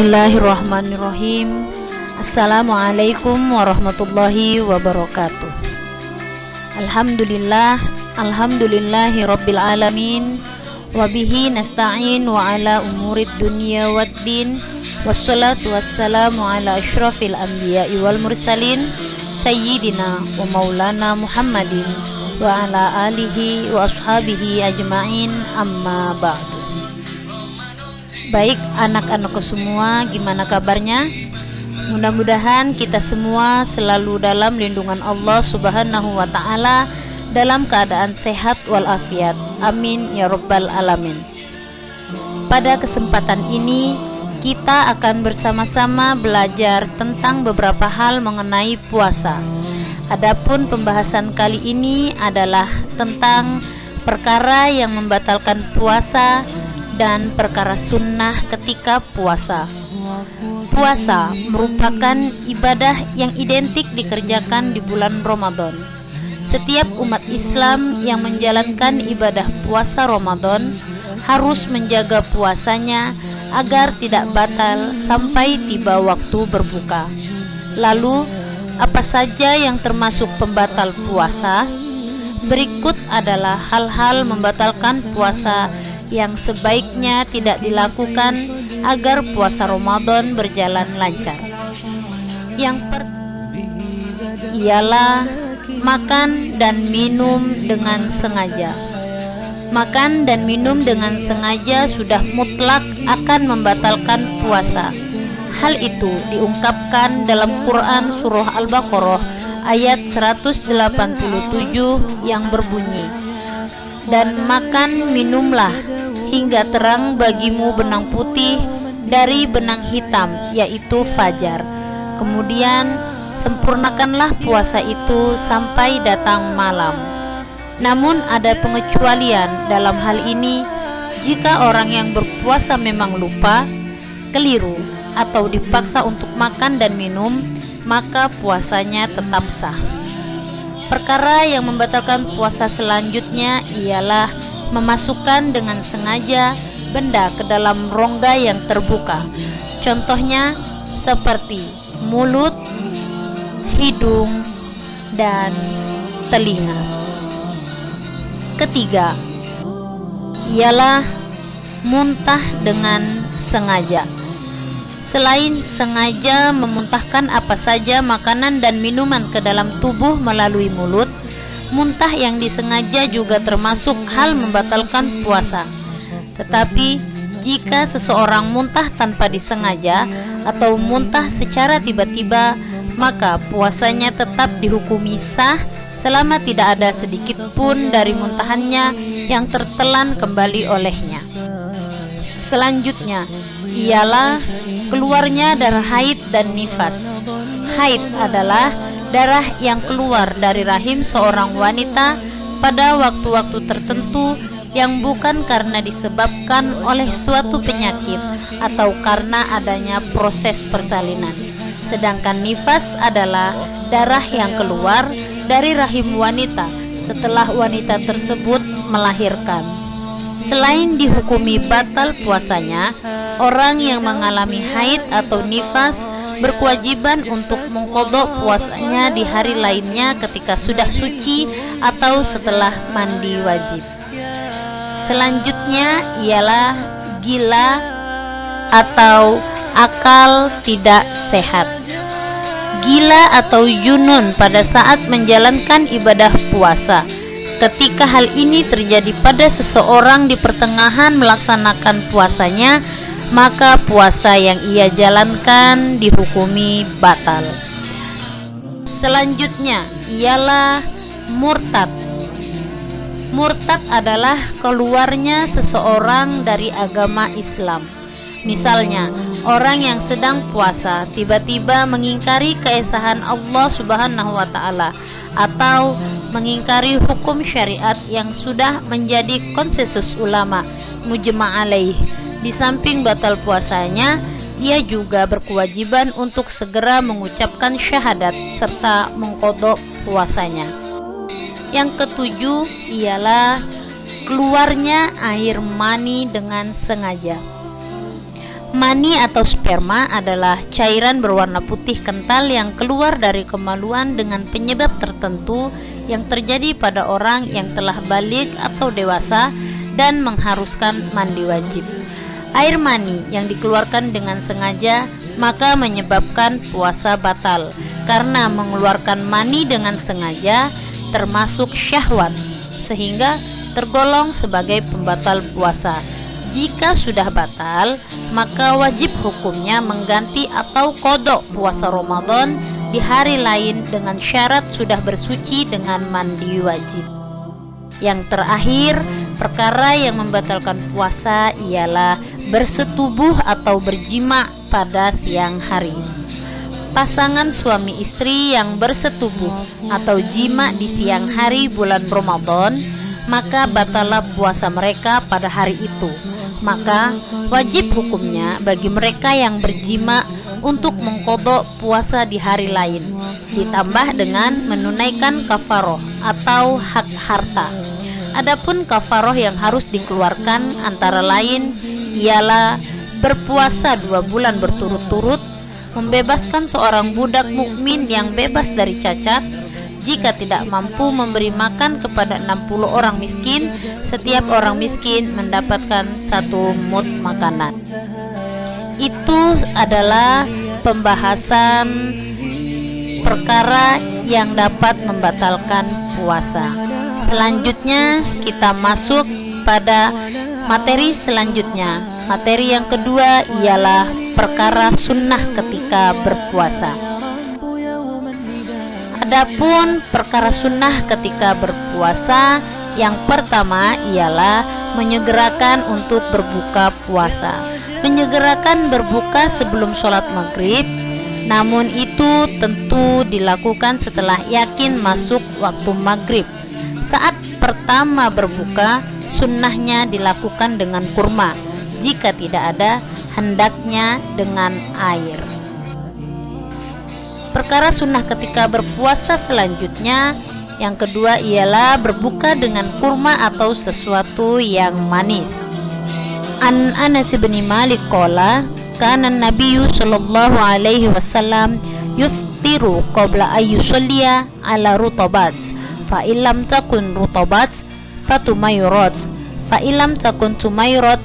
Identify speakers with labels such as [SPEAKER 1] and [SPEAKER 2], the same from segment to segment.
[SPEAKER 1] Bismillahirrahmanirrahim. Assalamualaikum warahmatullahi wabarakatuh. Alhamdulillahi rabbil alamin. Wabihi nasta'in wa ala umurid dunya waddin. Wassalatu wassalamu ala ashrafil anbiya'i wal mursalin, Sayyidina wa maulana Muhammadin wa ala alihi wa ashabihi ajma'in, amma ba'du. Baik anak-anakku semua, gimana kabarnya? Mudah-mudahan kita semua selalu dalam lindungan Allah Subhanahu wa ta'ala, dalam keadaan sehat walafiat. Amin ya rabbal alamin. Pada kesempatan ini kita akan bersama-sama belajar tentang beberapa hal mengenai puasa. Adapun pembahasan kali ini adalah tentang perkara yang membatalkan puasa dan perkara sunnah ketika puasa. Puasa merupakan ibadah yang identik dikerjakan di bulan Ramadan. Setiap umat Islam yang menjalankan ibadah puasa Ramadan harus menjaga puasanya agar tidak batal sampai tiba waktu berbuka. Lalu, apa saja yang termasuk pembatal puasa? Berikut adalah hal-hal membatalkan puasa yang sebaiknya tidak dilakukan agar puasa Ramadan berjalan lancar. Yang pertama ialah makan dan minum dengan sengaja. Makan dan minum dengan sengaja sudah mutlak akan membatalkan puasa. Hal itu diungkapkan dalam Quran surah Al-Baqarah ayat 187 yang berbunyi, "Dan makan minumlah hingga terang bagimu benang putih dari benang hitam, yaitu fajar. Kemudian sempurnakanlah puasa itu sampai datang malam." Namun ada pengecualian dalam hal ini. Jika orang yang berpuasa memang lupa, keliru, atau dipaksa untuk makan dan minum, maka puasanya tetap sah. Perkara yang membatalkan puasa selanjutnya ialah memasukkan dengan sengaja benda ke dalam rongga yang terbuka. Contohnya seperti mulut, hidung, dan telinga. Ketiga ialah muntah dengan sengaja. Selain sengaja memuntahkan apa saja makanan dan minuman ke dalam tubuh melalui mulut, muntah yang disengaja juga termasuk hal membatalkan puasa. Tetapi jika seseorang muntah tanpa disengaja atau muntah secara tiba-tiba, maka puasanya tetap dihukumi sah selama tidak ada sedikit pun dari muntahannya yang tertelan kembali olehnya. Selanjutnya ialah keluarnya darah haid dan nifas. Haid adalah darah yang keluar dari rahim seorang wanita pada waktu-waktu tertentu yang bukan karena disebabkan oleh suatu penyakit atau karena adanya proses persalinan. Sedangkan nifas adalah darah yang keluar dari rahim wanita setelah wanita tersebut melahirkan. Selain dihukumi batal puasanya, orang yang mengalami haid atau nifas berkewajiban untuk mengqadha puasanya di hari lainnya ketika sudah suci atau setelah mandi wajib. Selanjutnya ialah gila atau akal tidak sehat. Gila atau junun pada saat menjalankan ibadah puasa. Ketika hal ini terjadi pada seseorang di pertengahan melaksanakan puasanya, maka puasa yang ia jalankan dihukumi batal. Selanjutnya ialah murtad. Murtad adalah keluarnya seseorang dari agama Islam. Misalnya, orang yang sedang puasa tiba-tiba mengingkari keesahan Allah Subhanahu wa ta'ala atau mengingkari hukum syariat yang sudah menjadi konsensus ulama mujma' alaih. Di samping batal puasanya, ia juga berkewajiban untuk segera mengucapkan syahadat serta mengqadha puasanya. Yang ketujuh ialah keluarnya air mani dengan sengaja. Mani atau sperma adalah cairan berwarna putih kental yang keluar dari kemaluan dengan penyebab tertentu yang terjadi pada orang yang telah balik atau dewasa dan mengharuskan mandi wajib. Air mani yang dikeluarkan dengan sengaja maka menyebabkan puasa batal, karena mengeluarkan mani dengan sengaja termasuk syahwat sehingga tergolong sebagai pembatal puasa. Jika sudah batal, maka wajib hukumnya mengganti atau qodok puasa Ramadan di hari lain dengan syarat sudah bersuci dengan mandi wajib. Yang terakhir, perkara yang membatalkan puasa ialah bersetubuh atau berjima pada siang hari. Pasangan suami istri yang bersetubuh atau jima di siang hari bulan Ramadan, maka batallah puasa mereka pada hari itu. Maka wajib hukumnya bagi mereka yang berjima untuk mengqodok puasa di hari lain, ditambah dengan menunaikan kafaroh atau hak harta. Adapun kafaroh yang harus dikeluarkan antara lain ialah berpuasa 2 bulan berturut-turut, membebaskan seorang budak mukmin yang bebas dari cacat. Jika tidak mampu memberi makan kepada 60 orang miskin, setiap orang miskin mendapatkan 1 mud makanan. Itu adalah pembahasan perkara yang dapat membatalkan puasa. Selanjutnya kita masuk pada materi selanjutnya. Materi yang kedua ialah perkara sunnah ketika berpuasa. Adapun perkara sunnah ketika berpuasa, yang pertama ialah menyegerakan untuk berbuka puasa. Menyegerakan berbuka sebelum sholat maghrib, namun itu tentu dilakukan setelah yakin masuk waktu maghrib. Saat pertama berbuka, sunnahnya dilakukan dengan kurma. Jika tidak ada, hendaknya dengan air. Perkara sunnah ketika berpuasa selanjutnya, yang kedua ialah berbuka dengan kurma atau sesuatu yang manis. An Anas bin Malik qala, kana Nabiyyu sallallahu alaihi wasallam yuftiru qabla ayyusalliya ala rutabat, fa illam takun rutabat fatumayrat, fa illam takun tumayrat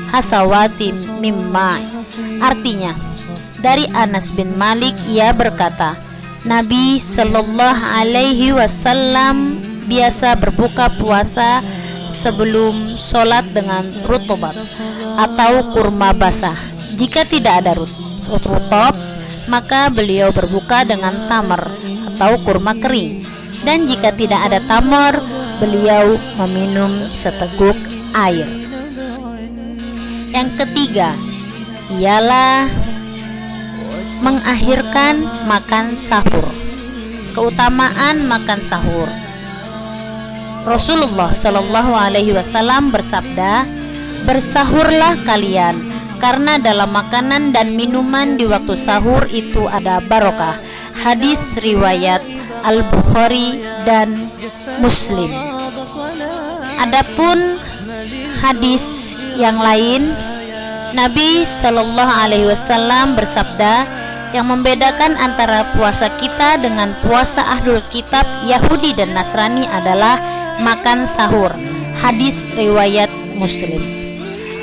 [SPEAKER 1] hasawatim mimma. Artinya, dari Anas bin Malik, ia berkata, Nabi Shallallahu Alaihi Wasallam biasa berbuka puasa sebelum sholat dengan rutobat atau kurma basah. Jika tidak ada rutob, maka beliau berbuka dengan tamar atau kurma kering. Dan jika tidak ada tamar, beliau meminum seteguk air. Yang ketiga ialah mengakhirkan makan sahur. Keutamaan makan sahur. Rasulullah Shallallahu Alaihi Wasallam bersabda, bersahurlah kalian, karena dalam makanan dan minuman di waktu sahur itu ada barokah. Hadis riwayat Al-Bukhari dan Muslim. Adapun hadis yang lain, Nabi Shallallahu Alaihi Wasallam bersabda, yang membedakan antara puasa kita dengan puasa Ahlul Kitab Yahudi dan Nasrani adalah makan sahur. Hadis riwayat Muslim.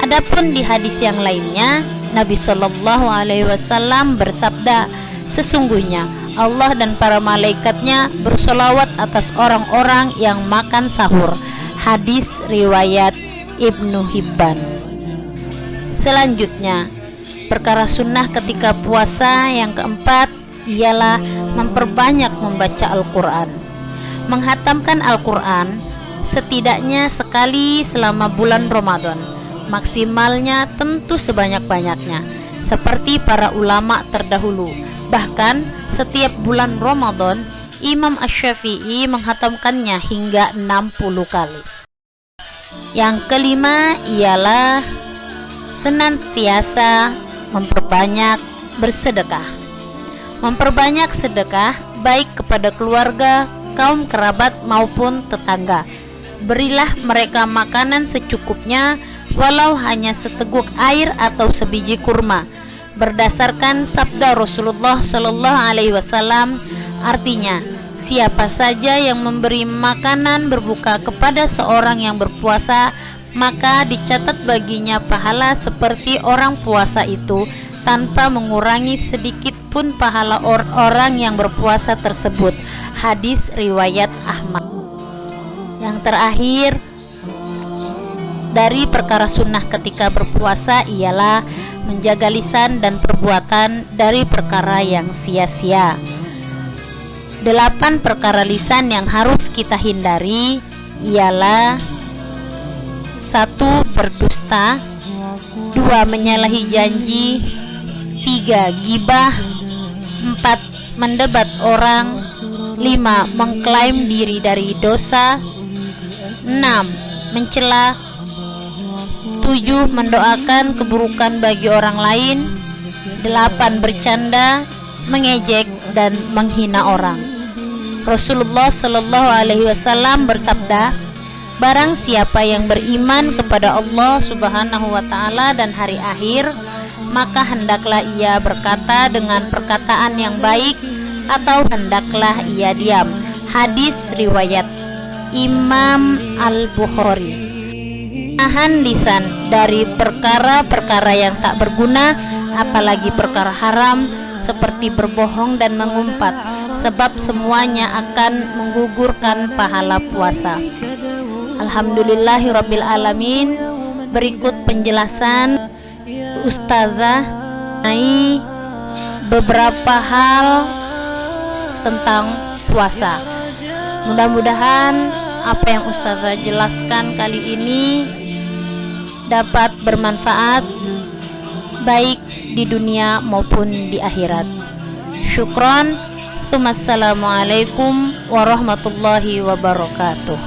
[SPEAKER 1] Adapun di hadis yang lainnya, Nabi Shallallahu Alaihi Wasallam bersabda, sesungguhnya Allah dan para malaikatnya bersolawat atas orang-orang yang makan sahur. Hadis riwayat Ibnu Hibban. Selanjutnya, perkara sunnah ketika puasa yang keempat ialah memperbanyak membaca Al-Quran. Menghatamkan Al-Quran setidaknya sekali selama bulan Ramadan, maksimalnya tentu sebanyak-banyaknya, seperti para ulama terdahulu. Bahkan setiap bulan Ramadan, Imam Asy-Syafi'i menghatamkannya hingga 60 kali. Yang kelima ialah senantiasa memperbanyak bersedekah. Memperbanyak sedekah baik kepada keluarga, kaum kerabat maupun tetangga. Berilah mereka makanan secukupnya, walau hanya seteguk air atau sebiji kurma. Berdasarkan sabda Rasulullah Shallallahu Alaihi Wasallam, artinya siapa saja yang memberi makanan berbuka kepada seorang yang berpuasa, maka dicatat baginya pahala seperti orang puasa itu, tanpa mengurangi sedikit pun pahala orang yang berpuasa tersebut. Hadis riwayat Ahmad. Yang terakhir, dari perkara sunnah ketika berpuasa ialah menjaga lisan dan perbuatan dari perkara yang sia-sia. 8 perkara lisan yang harus kita hindari ialah: 1. Berdusta, 2. Menyalahi janji, 3. Gibah, 4. Mendebat orang, 5. Mengklaim diri dari dosa, 6. Mencela, 7. Mendoakan keburukan bagi orang lain, 8. Bercanda, mengejek, dan menghina orang. Rasulullah Shallallahu Alaihi Wasallam bersabda, barang siapa yang beriman kepada Allah Subhanahu wa Ta'ala dan hari akhir, maka hendaklah ia berkata dengan perkataan yang baik, atau hendaklah ia diam. Hadis riwayat Imam Al-Bukhari. Menahan lisan dari perkara-perkara yang tak berguna, apalagi perkara haram seperti berbohong dan mengumpat, sebab semuanya akan menggugurkan pahala puasa. Alhamdulillahirabbil alamin. Berikut penjelasan Ustazah mengenai beberapa hal tentang puasa. Mudah-mudahan apa yang Ustazah jelaskan kali ini dapat bermanfaat baik di dunia maupun di akhirat. Syukron. Assalamualaikum warahmatullahi wabarakatuh.